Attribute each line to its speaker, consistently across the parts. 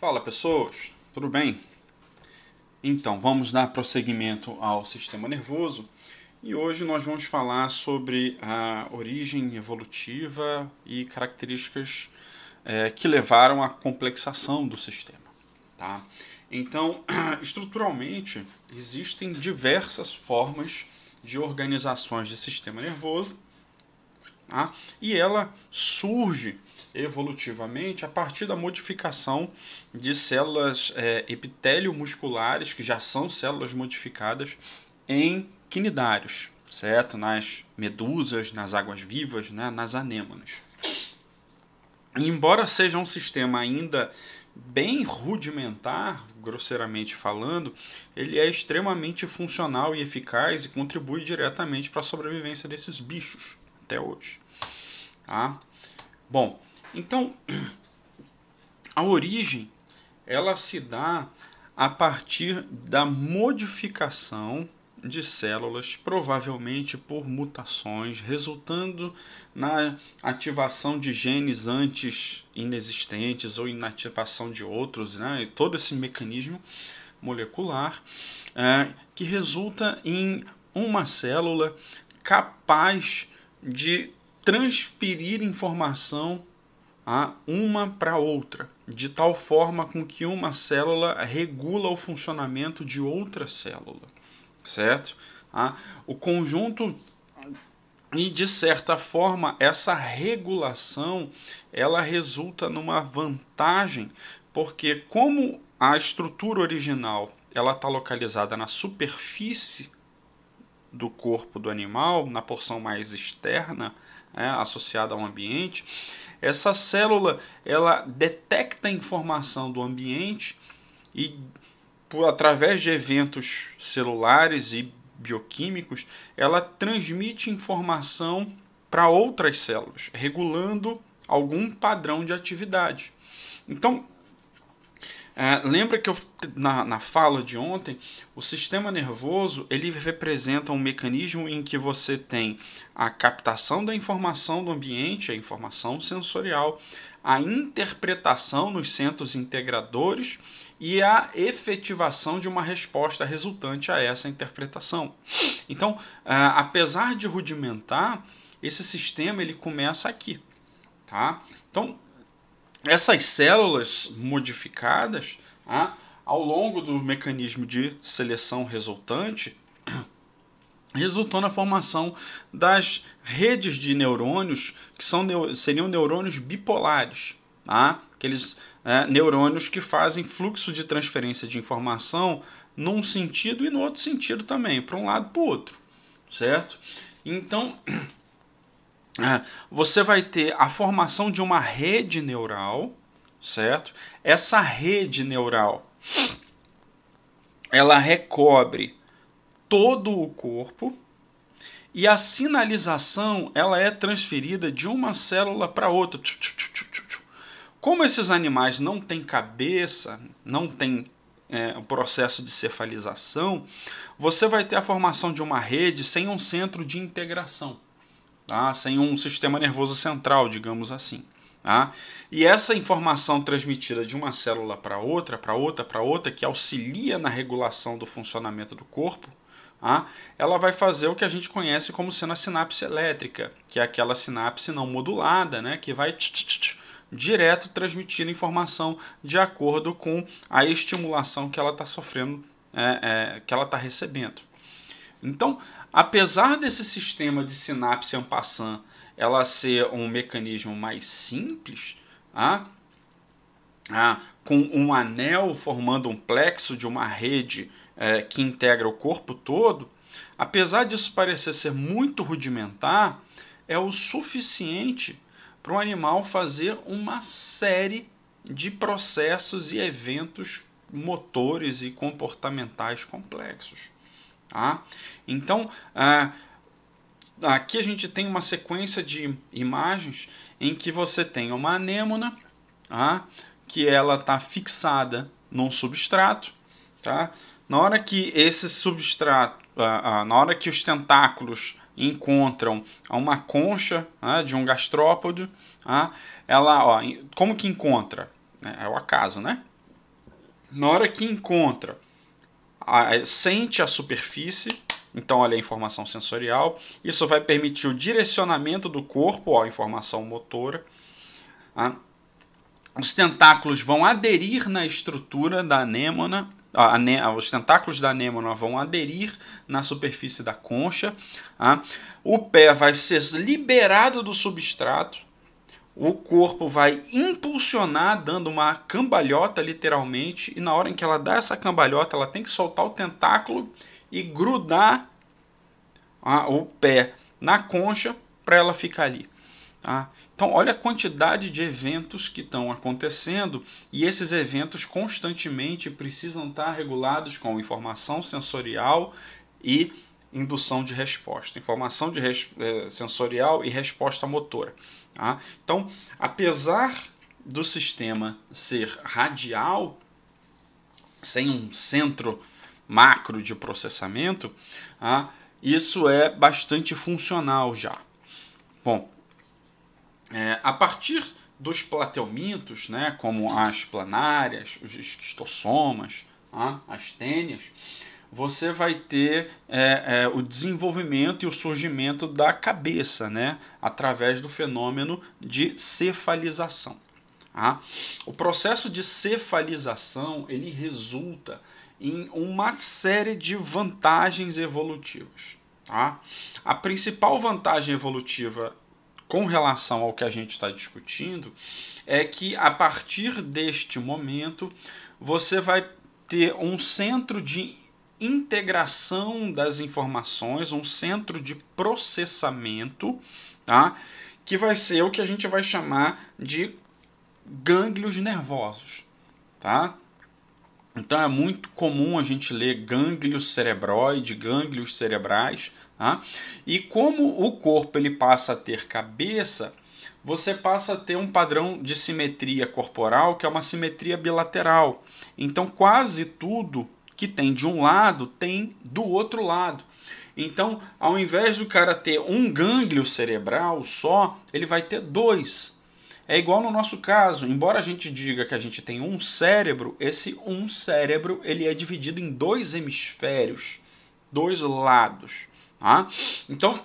Speaker 1: Fala pessoas, tudo bem? Então, vamos dar prosseguimento ao sistema nervoso e hoje nós vamos falar sobre a origem evolutiva e características que levaram à complexação do sistema. Tá? Então, estruturalmente, existem diversas formas de organizações de sistema nervoso, tá? E ela surge evolutivamente a partir da modificação de células epitélio-musculares, que já são células modificadas, em quinidários, certo? Nas medusas, nas águas-vivas, né? Nas anêmonas. E embora seja um sistema ainda bem rudimentar, grosseiramente falando, ele é extremamente funcional e eficaz e contribui diretamente para a sobrevivência desses bichos até hoje. Tá? Bom, então a origem ela se dá a partir da modificação de células, provavelmente por mutações, resultando na ativação de genes antes inexistentes ou inativação de outros, né? Todo esse mecanismo molecular que resulta em uma célula capaz de transferir informação uma para outra, de tal forma com que uma célula regula o funcionamento de outra célula, certo? O conjunto e de certa forma essa regulação ela resulta numa vantagem, porque como a estrutura original ela está localizada na superfície do corpo do animal, na porção mais externa, associada ao ambiente, essa célula ela detecta a informação do ambiente e, através de eventos celulares e bioquímicos, ela transmite informação para outras células, regulando algum padrão de atividade. Então, lembra que na fala de ontem, o sistema nervoso ele representa um mecanismo em que você tem a captação da informação do ambiente, a informação sensorial, a interpretação nos centros integradores e a efetivação de uma resposta resultante a essa interpretação. Então, apesar de rudimentar, esse sistema ele começa aqui. Tá? Então, essas células modificadas, ao longo do mecanismo de seleção resultante, resultou na formação das redes de neurônios, que seriam neurônios bipolares. Aqueles neurônios que fazem fluxo de transferência de informação num sentido e no outro sentido também, para um lado e para o outro. Certo? Então, você vai ter a formação de uma rede neural, certo? Essa rede neural, ela recobre todo o corpo e a sinalização ela é transferida de uma célula para outra. Como esses animais não têm cabeça, não têm o processo de cefalização, você vai ter a formação de uma rede sem um centro de integração. Sem um sistema nervoso central, digamos assim. E essa informação transmitida de uma célula para outra, que auxilia na regulação do funcionamento do corpo, ela vai fazer o que a gente conhece como sendo a sinapse elétrica, que é aquela sinapse não modulada, né, que vai direto transmitindo informação de acordo com a estimulação que ela está sofrendo, que ela está recebendo. Então, apesar desse sistema de sinapse en passant ela ser um mecanismo mais simples, com um anel formando um plexo de uma rede que integra o corpo todo, apesar disso parecer ser muito rudimentar, é o suficiente para o animal fazer uma série de processos e eventos motores e comportamentais complexos. Então, aqui a gente tem uma sequência de imagens em que você tem uma anêmona, que ela está fixada num substrato. Na hora que esse substrato, na hora que os tentáculos encontram uma concha de um gastrópodo, ela, como que encontra? É o acaso, né? Na hora que encontra, sente a superfície, então olha a informação sensorial, isso vai permitir o direcionamento do corpo à informação motora. Os tentáculos vão aderir na estrutura da anêmona, os tentáculos da anêmona vão aderir na superfície da concha. O pé vai ser liberado do substrato, o corpo vai impulsionar, dando uma cambalhota literalmente, e na hora em que ela dá essa cambalhota, ela tem que soltar o tentáculo e grudar o pé na concha para ela ficar ali. Então, olha a quantidade de eventos que estão acontecendo, e esses eventos constantemente precisam estar regulados com informação sensorial e indução de resposta. Informação sensorial e resposta motora. Então, apesar do sistema ser radial, sem um centro macro de processamento, isso é bastante funcional já. Bom, a partir dos plateumintos, né, como as planárias, os esquistossomas, as tênias, você vai ter o desenvolvimento e o surgimento da cabeça, né, através do fenômeno de cefalização. O processo de cefalização ele resulta em uma série de vantagens evolutivas. A principal vantagem evolutiva com relação ao que a gente está discutindo é que a partir deste momento você vai ter um centro de integração das informações, um centro de processamento, que vai ser o que a gente vai chamar de gânglios nervosos. Então é muito comum a gente ler gânglios cerebroide, gânglios cerebrais. E como o corpo ele passa a ter cabeça, você passa a ter um padrão de simetria corporal que é uma simetria bilateral. Então quase tudo que tem de um lado tem do outro lado. Então, ao invés do cara ter um gânglio cerebral só, ele vai ter dois. É igual no nosso caso, embora a gente diga que a gente tem um cérebro, esse um cérebro ele é dividido em dois hemisférios, dois lados. Então,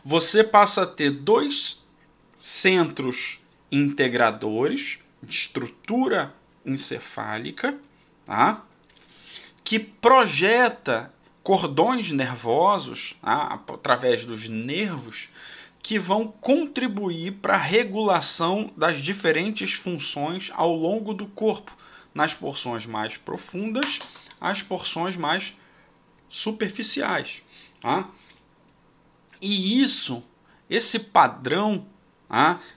Speaker 1: você passa a ter dois centros integradores de estrutura encefálica, que projeta cordões nervosos através dos nervos que vão contribuir para a regulação das diferentes funções ao longo do corpo, nas porções mais profundas, às porções mais superficiais. E esse padrão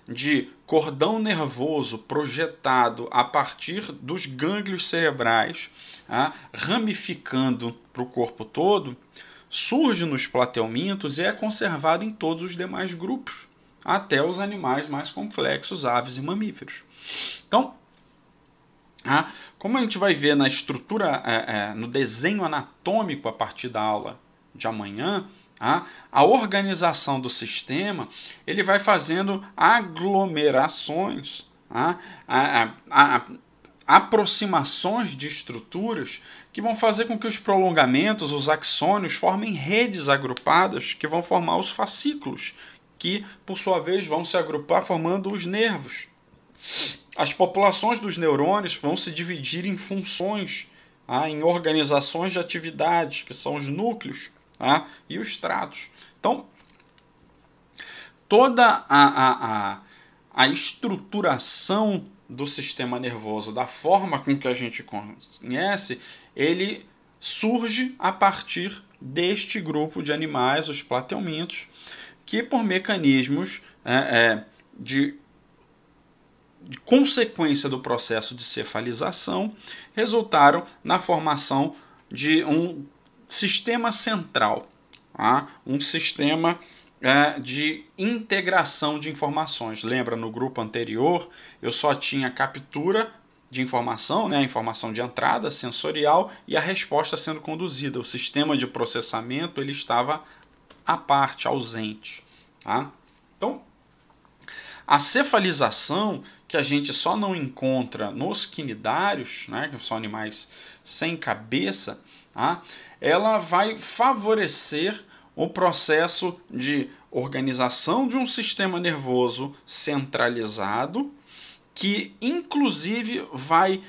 Speaker 1: de cordão nervoso projetado a partir dos gânglios cerebrais, ramificando para o corpo todo, surge nos plateumintos e é conservado em todos os demais grupos, até os animais mais complexos, aves e mamíferos. Então, como a gente vai ver na estrutura, no desenho anatômico a partir da aula de amanhã, a organização do sistema ele vai fazendo aglomerações, aproximações de estruturas que vão fazer com que os prolongamentos, os axônios, formem redes agrupadas que vão formar os fascículos, que por sua vez vão se agrupar formando os nervos. As populações dos neurônios vão se dividir em funções, em organizações de atividades, que são os núcleos e os tratos. Então, toda a estruturação do sistema nervoso, da forma com que a gente conhece, ele surge a partir deste grupo de animais, os plateumintos, que por mecanismos de consequência do processo de cefalização, resultaram na formação de um sistema central, um sistema de integração de informações. Lembra, no grupo anterior, eu só tinha captura de informação, a informação de entrada sensorial e a resposta sendo conduzida. O sistema de processamento ele estava à parte, ausente. Então, a cefalização, que a gente só não encontra nos quinidários, né, que são animais sem cabeça, tá? Ela vai favorecer o processo de organização de um sistema nervoso centralizado, que inclusive vai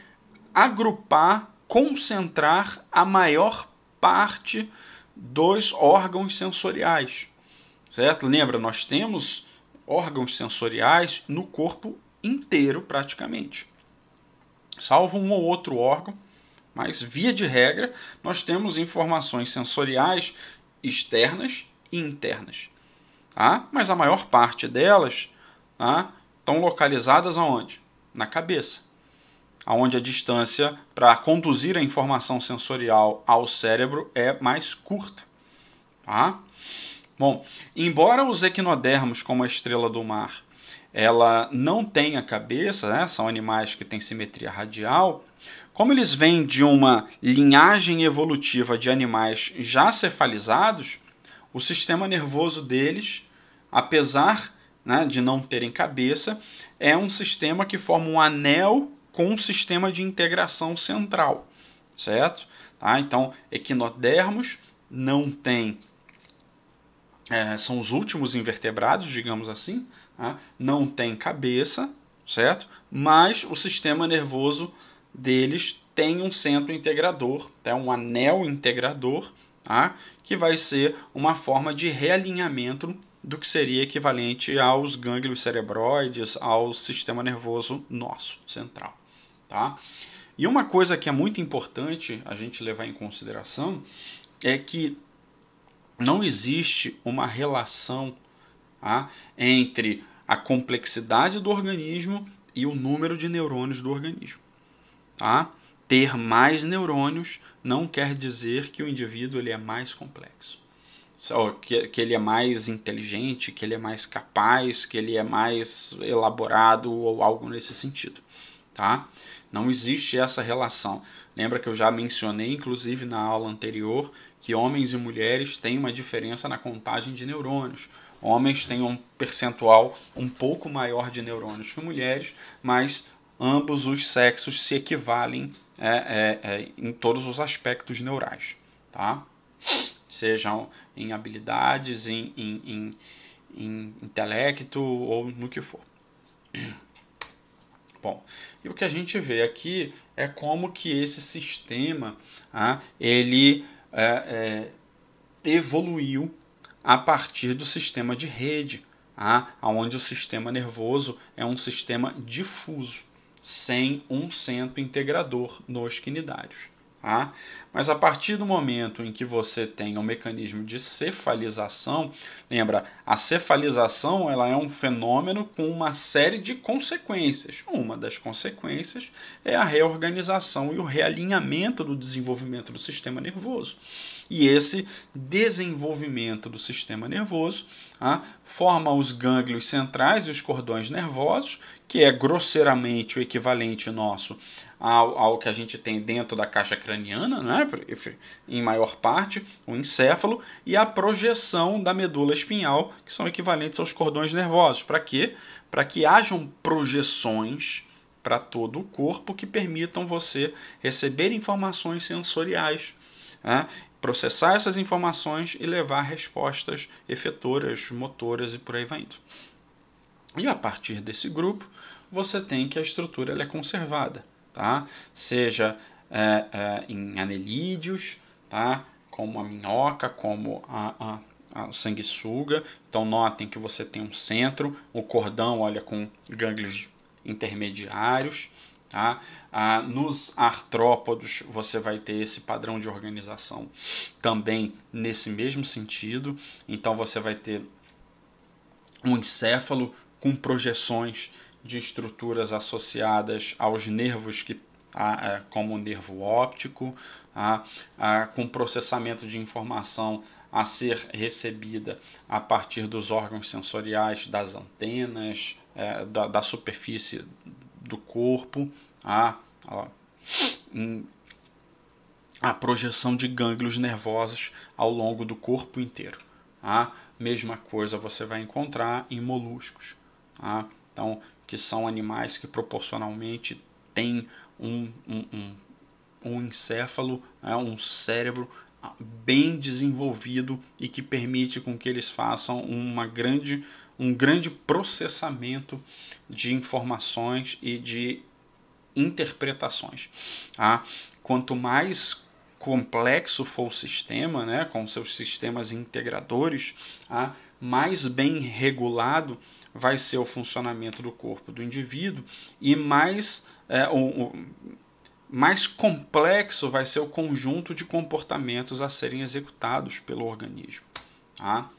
Speaker 1: agrupar, concentrar a maior parte dos órgãos sensoriais, certo? Lembra, nós temos órgãos sensoriais no corpo inteiro praticamente, salvo um ou outro órgão, mas via de regra nós temos informações sensoriais externas e internas, tá? Mas a maior parte delas, tá, estão localizadas aonde? Na cabeça, onde a distância para conduzir a informação sensorial ao cérebro é mais curta, tá? Bom, embora os equinodermos, como a estrela do mar, ela não tenha cabeça, né? São animais que têm simetria radial, como eles vêm de uma linhagem evolutiva de animais já cefalizados, o sistema nervoso deles, apesar, né, de não terem cabeça, é um sistema que forma um anel com um sistema de integração central, certo? Tá? Então, equinodermos não têm, são os últimos invertebrados, digamos assim, tá? Não tem cabeça, certo? Mas o sistema nervoso deles tem um centro integrador, tá? Um anel integrador, tá? Que vai ser uma forma de realinhamento do que seria equivalente aos gânglios cerebroides, ao sistema nervoso nosso, central. Tá? E uma coisa que é muito importante a gente levar em consideração é que não existe uma relação, tá, entre a complexidade do organismo e o número de neurônios do organismo. Tá? Ter mais neurônios não quer dizer que o indivíduo ele é mais complexo, que ele é mais inteligente, que ele é mais capaz, que ele é mais elaborado ou algo nesse sentido. Tá? Não existe essa relação. Lembra que eu já mencionei, inclusive na aula anterior, que homens e mulheres têm uma diferença na contagem de neurônios. Homens têm um percentual um pouco maior de neurônios que mulheres, mas ambos os sexos se equivalem em todos os aspectos neurais, tá? Sejam em habilidades, em intelecto ou no que for. Bom, e o que a gente vê aqui é como que esse sistema ele evoluiu a partir do sistema de rede, onde o sistema nervoso é um sistema difuso, sem um centro integrador nos quinidários. Tá? Mas a partir do momento em que você tem um mecanismo de cefalização, lembra, a cefalização ela é um fenômeno com uma série de consequências. Uma das consequências é a reorganização e o realinhamento do desenvolvimento do sistema nervoso. E esse desenvolvimento do sistema nervoso forma os gânglios centrais e os cordões nervosos, que é grosseiramente o equivalente nosso ao que a gente tem dentro da caixa craniana, né? Em maior parte, o encéfalo, e a projeção da medula espinhal, que são equivalentes aos cordões nervosos. Para quê? Para que hajam projeções para todo o corpo que permitam você receber informações sensoriais, processar essas informações e levar respostas efetoras, motoras e por aí vai indo. E a partir desse grupo, você tem que a estrutura ela é conservada, tá? Seja em anelídeos, tá? Como a minhoca, como a sanguessuga. Então notem que você tem um centro, o cordão olha com gânglios intermediários. Tá? Nos artrópodos você vai ter esse padrão de organização também nesse mesmo sentido. Então você vai ter um encéfalo com projeções de estruturas associadas aos nervos, como o nervo óptico, com processamento de informação a ser recebida a partir dos órgãos sensoriais, das antenas, da superfície do corpo, a projeção de gânglios nervosos ao longo do corpo inteiro. A mesma coisa você vai encontrar em moluscos. então, que são animais que proporcionalmente têm um encéfalo, um cérebro bem desenvolvido e que permite com que eles façam um grande processamento de informações e de interpretações. Tá? Quanto mais complexo for o sistema, né, com seus sistemas integradores, mais bem regulado vai ser o funcionamento do corpo do indivíduo e mais complexo vai ser o conjunto de comportamentos a serem executados pelo organismo. Tá?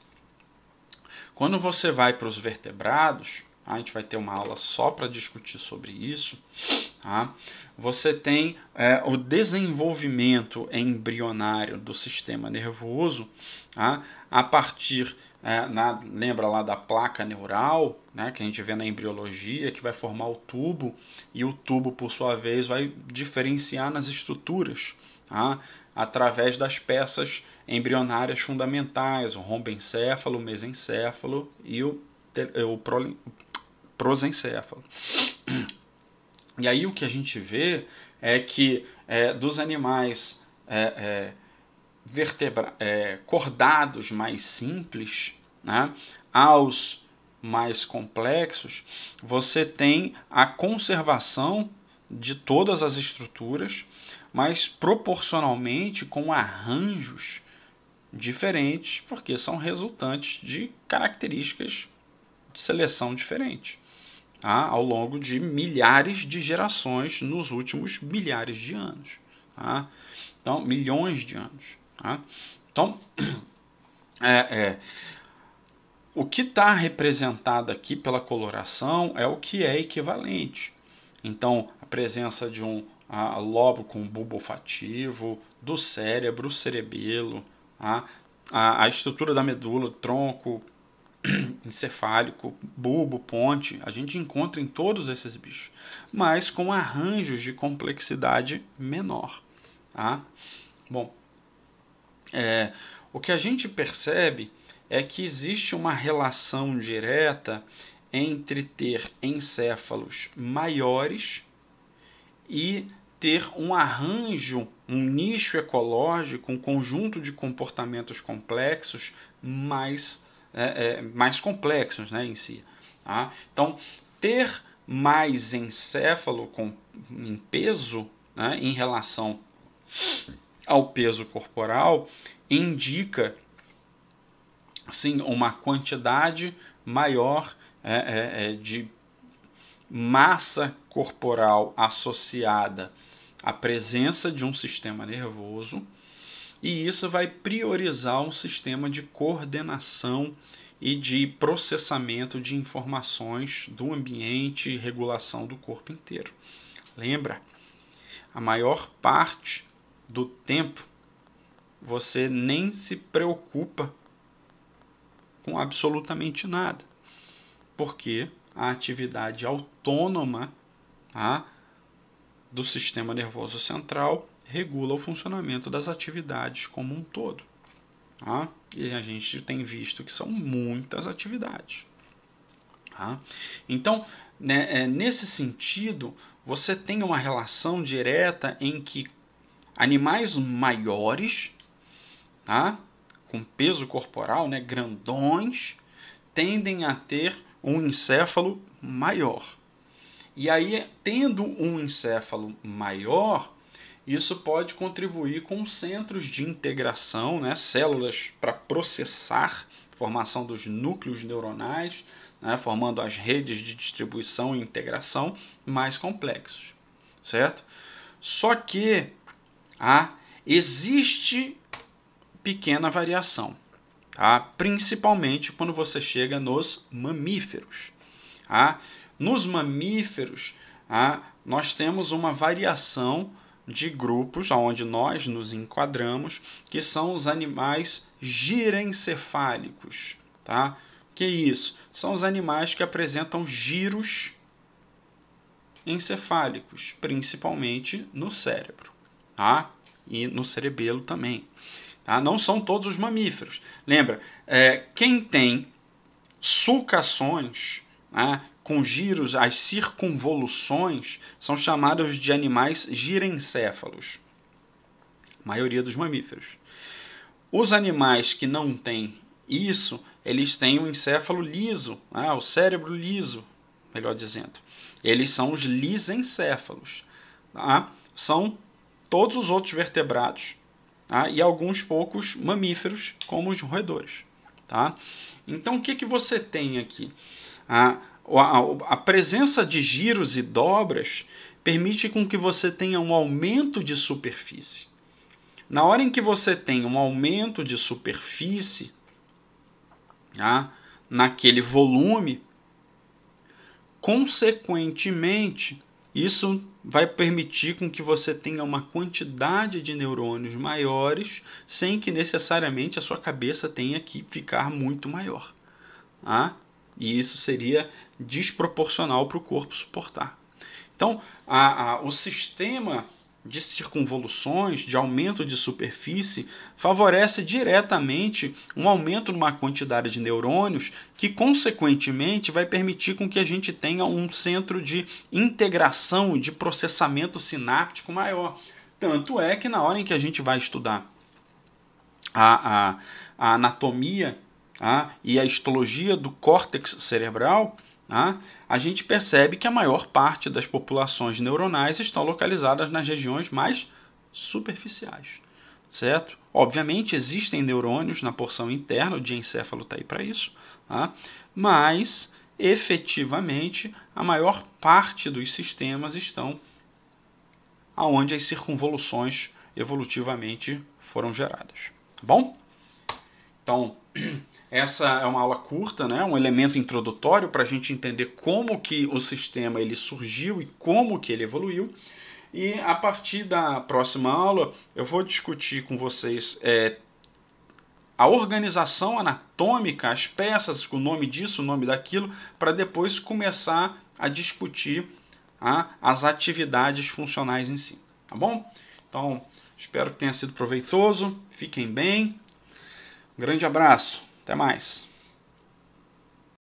Speaker 1: Quando você vai para os vertebrados, a gente vai ter uma aula só para discutir sobre isso, tá? Você tem o desenvolvimento embrionário do sistema nervoso, tá? A partir, lembra lá da placa neural, né, que a gente vê na embriologia, que vai formar o tubo, e o tubo, por sua vez, vai diferenciar nas estruturas, tá? Através das peças embrionárias fundamentais, o rombencéfalo, o mesencéfalo e o prosencéfalo. E aí o que a gente vê é que dos animais cordados mais simples, né, aos mais complexos, você tem a conservação de todas as estruturas, mas proporcionalmente com arranjos diferentes, porque são resultantes de características de seleção diferentes, tá? Ao longo de milhares de gerações nos últimos milhares de anos. Tá? Então, milhões de anos. Tá? Então, o que está representado aqui pela coloração é o que é equivalente. Então, a presença de um lobo com bulbo olfativo, do cérebro, cerebelo, a estrutura da medula, tronco encefálico, bulbo, ponte, a gente encontra em todos esses bichos, mas com arranjos de complexidade menor. Tá? Bom, o que a gente percebe é que existe uma relação direta entre ter encéfalos maiores e ter um arranjo, um nicho ecológico, um conjunto de comportamentos complexos mais complexos, né, em si. Tá? Então, ter mais encéfalo em peso, né, em relação ao peso corporal indica sim, uma quantidade maior de massa corporal associada à presença de um sistema nervoso, e isso vai priorizar um sistema de coordenação e de processamento de informações do ambiente e regulação do corpo inteiro. Lembra, a maior parte do tempo você nem se preocupa com absolutamente nada, porque a atividade autônoma do sistema nervoso central regula o funcionamento das atividades como um todo. Tá? E a gente tem visto que são muitas atividades. Tá? Então, nesse sentido, você tem uma relação direta em que animais maiores, tá, com peso corporal, grandões, tendem a ter um encéfalo maior. E aí, tendo um encéfalo maior, isso pode contribuir com centros de integração, células para processar a formação dos núcleos neuronais, formando as redes de distribuição e integração mais complexos, certo? Só que existe pequena variação, tá? Principalmente quando você chega nos mamíferos. Nos mamíferos, nós temos uma variação de grupos onde nós nos enquadramos, que são os animais girencefálicos. Tá? Que é isso? São os animais que apresentam giros encefálicos, principalmente no cérebro, tá? E no cerebelo também. Tá? Não são todos os mamíferos. Lembra, quem tem sulcações, com giros, as circunvoluções, são chamados de animais girencéfalos. A maioria dos mamíferos. Os animais que não têm isso, eles têm o encéfalo liso, o cérebro liso, melhor dizendo. Eles são os lisencéfalos. Tá? São todos os outros vertebrados, tá? E alguns poucos mamíferos, como os roedores. Tá? Então, o que você tem aqui? A presença de giros e dobras permite com que você tenha um aumento de superfície. Na hora em que você tem um aumento de superfície, naquele volume, consequentemente, isso vai permitir com que você tenha uma quantidade de neurônios maiores, sem que necessariamente a sua cabeça tenha que ficar muito maior. E isso seria desproporcional para o corpo suportar. Então, o sistema de circunvoluções, de aumento de superfície, favorece diretamente um aumento numa quantidade de neurônios que, consequentemente, vai permitir com que a gente tenha um centro de integração, de processamento sináptico maior. Tanto é que na hora em que a gente vai estudar a anatomia e a histologia do córtex cerebral, a gente percebe que a maior parte das populações neuronais estão localizadas nas regiões mais superficiais, certo? Obviamente existem neurônios na porção interna, o diencéfalo está aí para isso, mas efetivamente a maior parte dos sistemas estão onde as circunvoluções evolutivamente foram geradas. Tá bom? Então, essa é uma aula curta, né? Um elemento introdutório para a gente entender como que o sistema ele surgiu e como que ele evoluiu. E a partir da próxima aula eu vou discutir com vocês a organização anatômica, as peças, o nome disso, o nome daquilo, para depois começar a discutir as atividades funcionais em si. Tá bom? Então, espero que tenha sido proveitoso. Fiquem bem. Um grande abraço. Até mais.